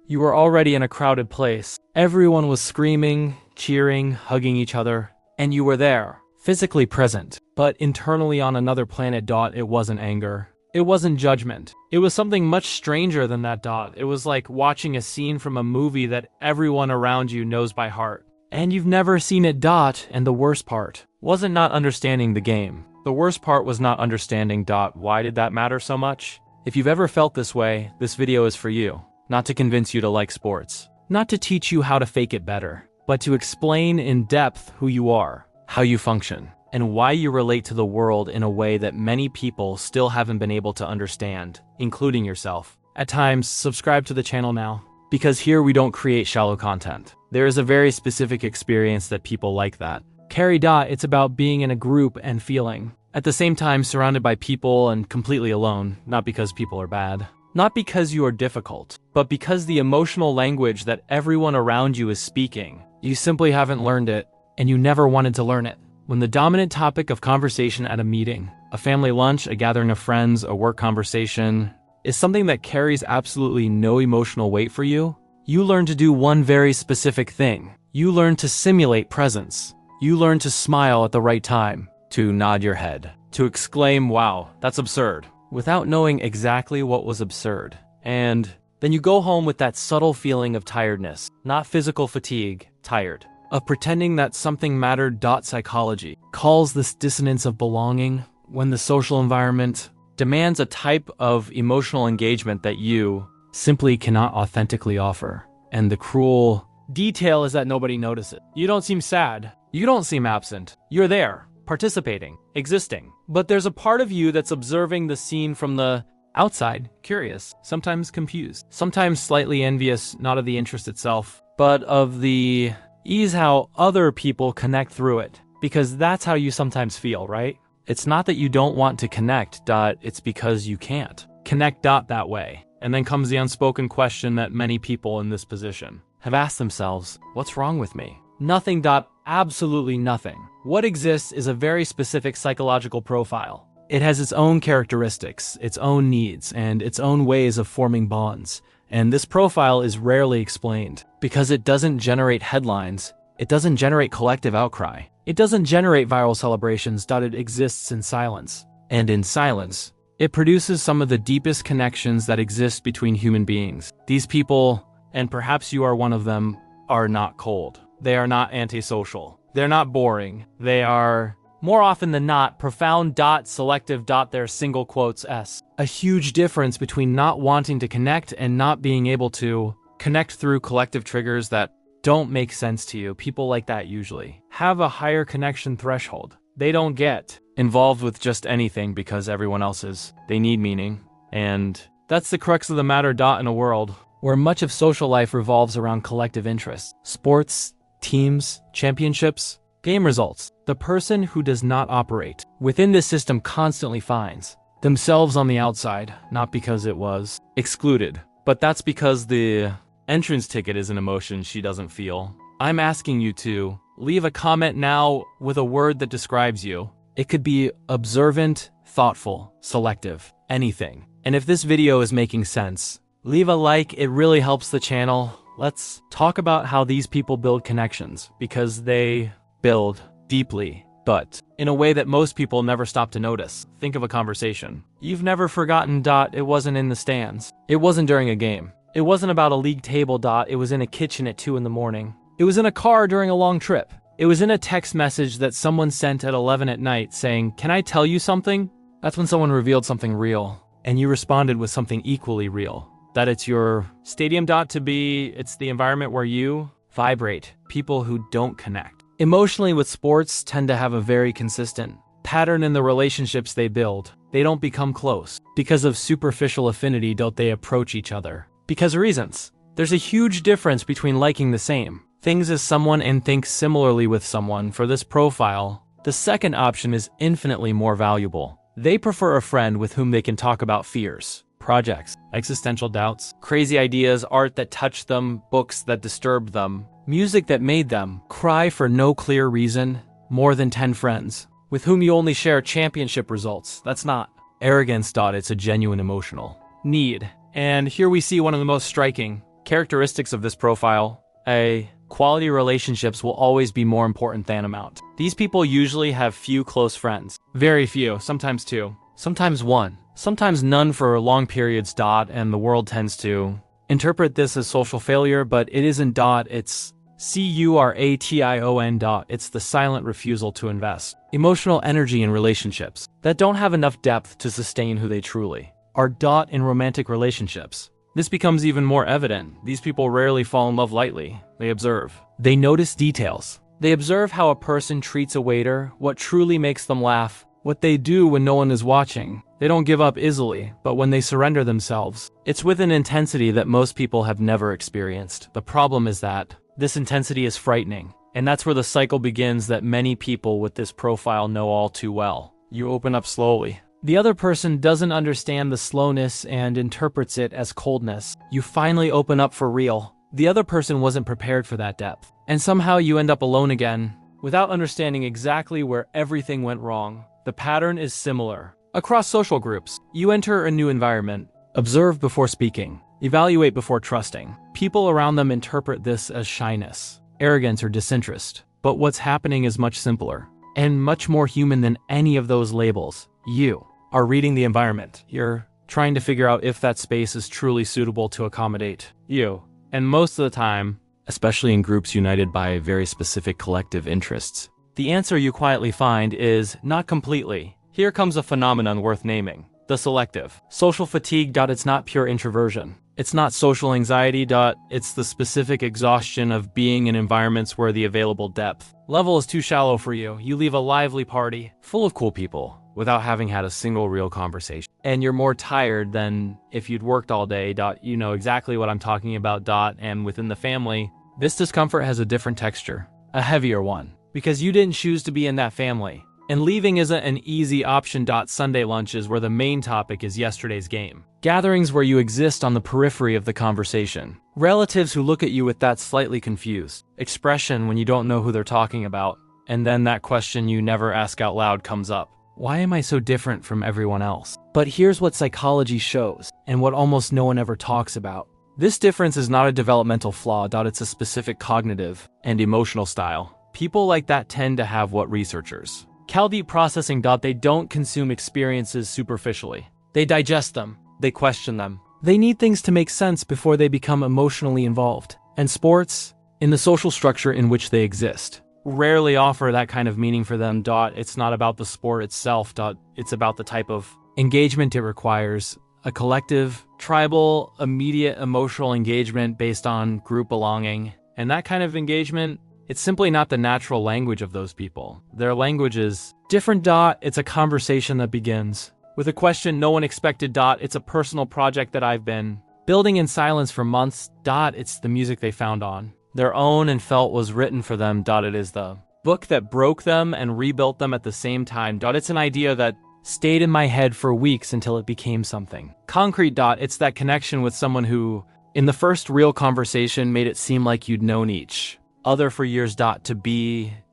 You were already in a crowded place. Everyone was screaming, cheering, hugging each other, and you were there, physically present. But internally on another planet. It wasn't anger. It wasn't judgment. It was something much stranger than that. It was like watching a scene from a movie that everyone around you knows by heart. And you've never seen it. And the worst part wasn't not understanding the game. The worst part was not understanding. Why did that matter so much? If you've ever felt this way, this video is for you. Not to convince you to like sports. Not to teach you how to fake it better. But to explain in depth who you are, how you function, and why you relate to the world in a way that many people still haven't been able to understand, including yourself. At times, subscribe to the channel now, because here we don't create shallow content. There is a very specific experience that people like that. It's about being in a group and feeling. At the same time, surrounded by people and completely alone, not because people are bad. Not because you are difficult, but because the emotional language that everyone around you is speaking, you simply haven't learned it, and you never wanted to learn it. When the dominant topic of conversation at a meeting, a family lunch, a gathering of friends, a work conversation, is something that carries absolutely no emotional weight for you, you learn to do one very specific thing. You learn to simulate presence. You learn to smile at the right time, to nod your head, to exclaim, "Wow, that's absurd," without knowing exactly what was absurd. And then you go home with that subtle feeling of tiredness, not physical fatigue, tired, of pretending that something mattered. Psychology calls this dissonance of belonging when the social environment demands a type of emotional engagement that you simply cannot authentically offer. And the cruel detail is that nobody notices. You don't seem sad. You don't seem absent. You're there, participating, existing. But there's a part of you that's observing the scene from the outside, curious, sometimes confused, sometimes slightly envious, not of the interest itself, but of the ease how other people connect through it. Because that's how you sometimes feel, right? It's not that you don't want to connect. It's because you can't connect. That way. And then comes the unspoken question that many people in this position have asked themselves, what's wrong with me? Nothing. Absolutely nothing. What exists is a very specific psychological profile. It has its own characteristics, its own needs, and its own ways of forming bonds. And this profile is rarely explained because it doesn't generate headlines. It doesn't generate collective outcry. It doesn't generate viral celebrations. It exists in silence. And in silence, it produces some of the deepest connections that exist between human beings. These people, and perhaps you are one of them, are not cold. They are not antisocial. They're not boring. They are, more often than not, profound. Selective. They're single quotes S. A huge difference between not wanting to connect and not being able to connect through collective triggers that don't make sense to you. People like that usually have a higher connection threshold. They don't get involved with just anything because everyone else is. They need meaning. And that's the crux of the matter. In a world where much of social life revolves around collective interests, sports, teams, championships, game results, the person who does not operate within this system constantly finds themselves on the outside, not because it was excluded, but that's because the entrance ticket is an emotion she doesn't feel. I'm asking you to leave a comment now with a word that describes you. It could be observant, thoughtful, selective, anything. And if this video is making sense, leave a like. It really helps the channel. Let's talk about how these people build connections, because they build deeply, but in a way that most people never stop to notice. Think of a conversation you've never forgotten. It wasn't in the stands. It wasn't during a game. It wasn't about a league table. It was in a kitchen at 2 in the morning. It was in a car during a long trip. It was in a text message that someone sent at 11 at night saying, "Can I tell you something?" That's when someone revealed something real, and you responded with something equally real. That it's your stadium. It's the environment where you vibrate. People who don't connect emotionally with sports tend to have a very consistent pattern in the relationships they build. They don't become close because of superficial affinity. They approach each other because of reasons. There's a huge difference between liking the same things as someone and think similarly with someone. For this profile, the second option is infinitely more valuable. They prefer a friend with whom they can talk about fears, projects, existential doubts, crazy ideas, art that touched them, books that disturbed them, music that made them cry for no clear reason, more than 10 friends with whom you only share championship results. That's not arrogance. It's a genuine emotional need. And here we see one of the most striking Characteristics of this profile. A. Quality relationships will always be more important than amount. These people usually have few close friends. Very few, sometimes two, sometimes one, sometimes none for long periods. And the world tends to interpret this as social failure, but it isn't. It's curation. It's the silent refusal to invest emotional energy in relationships that don't have enough depth to sustain who they truly are. In romantic relationships, this becomes even more evident. These people rarely fall in love lightly. They observe. They notice details. They observe how a person treats a waiter, what truly makes them laugh, what they do when no one is watching. They don't give up easily, but when they surrender themselves, it's with an intensity that most people have never experienced. The problem is that this intensity is frightening, and that's where the cycle begins that many people with this profile know all too well. You open up slowly. The other person doesn't understand the slowness and interprets it as coldness. You finally open up for real. The other person wasn't prepared for that depth. And somehow you end up alone again, without understanding exactly where everything went wrong. The pattern is similar. Across social groups, you enter a new environment. Observe before speaking. Evaluate before trusting. People around them interpret this as shyness, arrogance, or disinterest. But what's happening is much simpler, and much more human than any of those labels. You are reading the environment. You're trying to figure out if that space is truly suitable to accommodate you. And most of the time, especially in groups united by very specific collective interests, the answer you quietly find is not completely. Here comes a phenomenon worth naming. The selective. Social fatigue. It's not pure introversion. It's not social anxiety. It's the specific exhaustion of being in environments where the available depth level is too shallow for you. You leave a lively party full of cool people without having had a single real conversation. And you're more tired than if you'd worked all day. You know exactly what I'm talking about. And within the family, this discomfort has a different texture, a heavier one, because you didn't choose to be in that family. And leaving isn't an easy option. Sunday lunches where the main topic is yesterday's game. Gatherings where you exist on the periphery of the conversation. Relatives who look at you with that slightly confused expression when you don't know who they're talking about. And then that question you never ask out loud comes up. Why am I so different from everyone else? But here's what psychology shows, and what almost no one ever talks about. This difference is not a developmental flaw. It's a specific cognitive and emotional style. People like that tend to have what researchers call deep processing. They don't consume experiences superficially. They digest them. They question them. They need things to make sense before they become emotionally involved. And sports, in the social structure in which they exist, rarely offer that kind of meaning for them. It's not about the sport itself. It's about the type of engagement it requires. A collective, tribal, immediate emotional engagement based on group belonging. And that kind of engagement, it's simply not the natural language of those people. Their language is different. It's a conversation that begins with a question no one expected. It's a personal project that I've been building in silence for months. It's the music they found on their own and felt was written for them. It is the book that broke them and rebuilt them at the same time. It's an idea that stayed in my head for weeks until it became something concrete. It's that connection with someone who, in the first real conversation, made it seem like you'd known each other for years.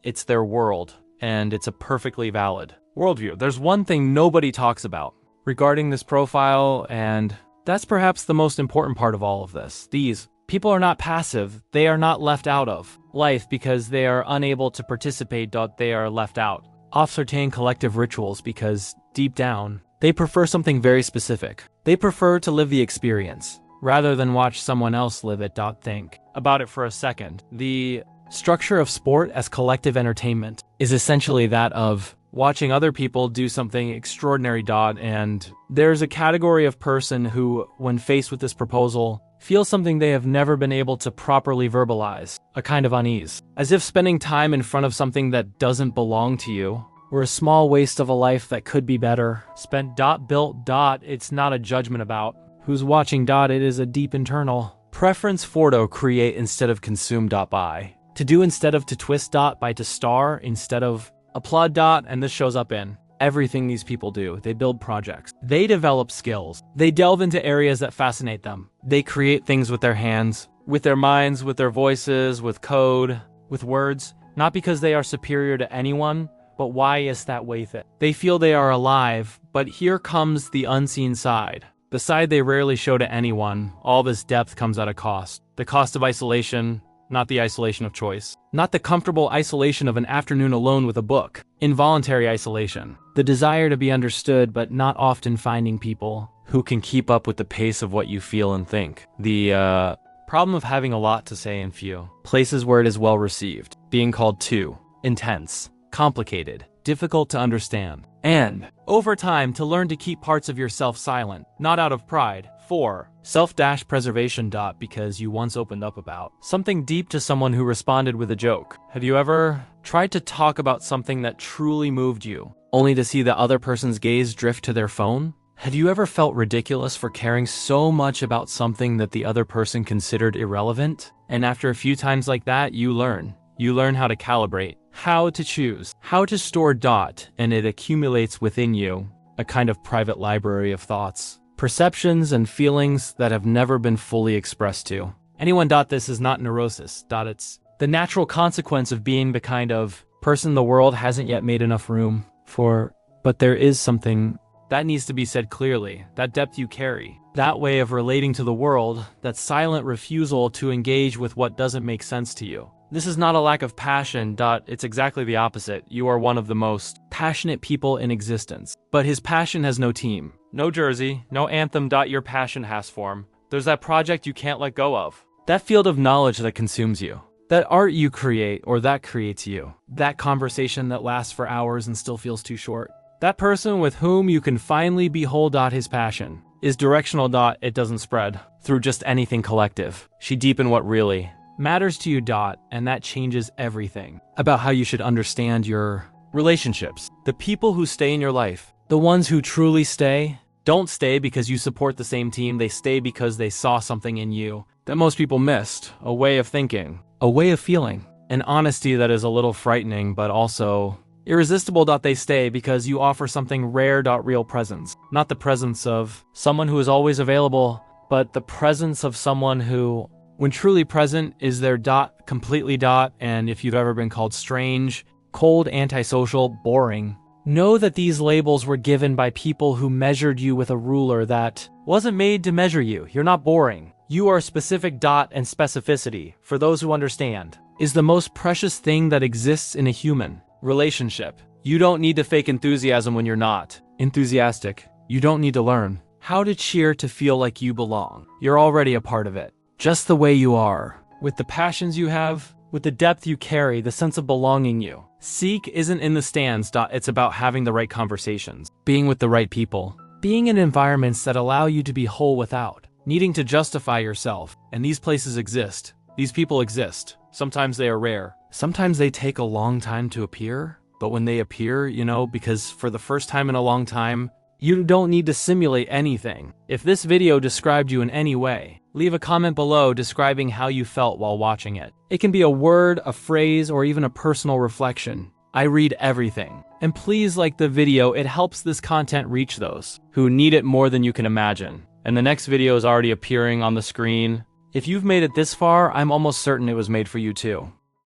It's their world, and it's a perfectly valid worldview. There's one thing nobody talks about regarding this profile, and that's perhaps the most important part of all of this. These people are not passive. They are not left out of life because they are unable to participate. They are left out off certain collective rituals because deep down, they prefer something very specific. They prefer to live the experience rather than watch someone else live it. Think about it for a second. The structure of sport as collective entertainment is essentially that of watching other people do something extraordinary. And there's a category of person who, when faced with this proposal, feels something they have never been able to properly verbalize, a kind of unease, as if spending time in front of something that doesn't belong to you were a small waste of a life that could be better spent. Built. It's not a judgment about who's watching. It is a deep internal preference for to create instead of consume. By to do instead of to twist. By to star instead of applaud. And this shows up in everything these people do. They build projects. They develop skills. They delve into areas that fascinate them. They create things with their hands, with their minds, with their voices, with code, with words, not because they are superior to anyone, but why is that way? They feel they are alive, but here comes the unseen side. The side they rarely show to anyone. All this depth comes at a cost. The cost of isolation, not the isolation of choice. Not the comfortable isolation of an afternoon alone with a book. Involuntary isolation. The desire to be understood, but not often finding people who can keep up with the pace of what you feel and think. The problem of having a lot to say and few. Places where it is well received. Being called too intense, complicated, difficult to understand. And, over time, to learn to keep parts of yourself silent, not out of pride. 4. Self-preservation. Because you once opened up about something deep to someone who responded with a joke. Have you ever tried to talk about something that truly moved you, only to see the other person's gaze drift to their phone? Have you ever felt ridiculous for caring so much about something that the other person considered irrelevant? And after a few times like that, you learn. You learn how to calibrate, how to choose, how to store. And it accumulates within you, a kind of private library of thoughts, perceptions, and feelings that have never been fully expressed to anyone. This is not neurosis. It's the natural consequence of being the kind of person the world hasn't yet made enough room for. But there is something that needs to be said clearly, that depth you carry, that way of relating to the world, that silent refusal to engage with what doesn't make sense to you. This is not a lack of passion. It's exactly the opposite. You are one of the most passionate people in existence. But his passion has no team, no jersey, no anthem. Your passion has form. There's that project you can't let go of. That field of knowledge that consumes you. That art you create or that creates you. That conversation that lasts for hours and still feels too short. That person with whom you can finally behold. His passion is directional. It doesn't spread through just anything collective. She deepen what really matters to you. And that changes everything about how you should understand your relationships. The people who stay in your life, the ones who truly stay, don't stay because you support the same team. They stay because they saw something in you that most people missed. A way of thinking, a way of feeling, an honesty that is a little frightening but also irresistible. They stay because you offer something rare. Real presence. Not the presence of someone who is always available, but the presence of someone who, when truly present, is there. Completely. And if you've ever been called strange, cold, antisocial, boring, know that these labels were given by people who measured you with a ruler that wasn't made to measure you. You're not boring. You are specific. And specificity, for those who understand, is the most precious thing that exists in a human relationship. You don't need to fake enthusiasm when you're not enthusiastic. You don't need to learn how to cheer to feel like you belong. You're already a part of it, just the way you are, with the passions you have, with the depth you carry, the sense of belonging you seek isn't in the stands. It's about having the right conversations, being with the right people, being in environments that allow you to be whole without needing to justify yourself. And these places exist. These people exist. Sometimes they are rare. Sometimes they take a long time to appear, but when they appear, because for the first time in a long time, you don't need to simulate anything. If this video described you in any way, leave a comment below describing how you felt while watching it. It can be a word, a phrase, or even a personal reflection. I read everything. And please like the video. It helps this content reach those who need it more than you can imagine. And the next video is already appearing on the screen. If you've made it this far, I'm almost certain it was made for you too.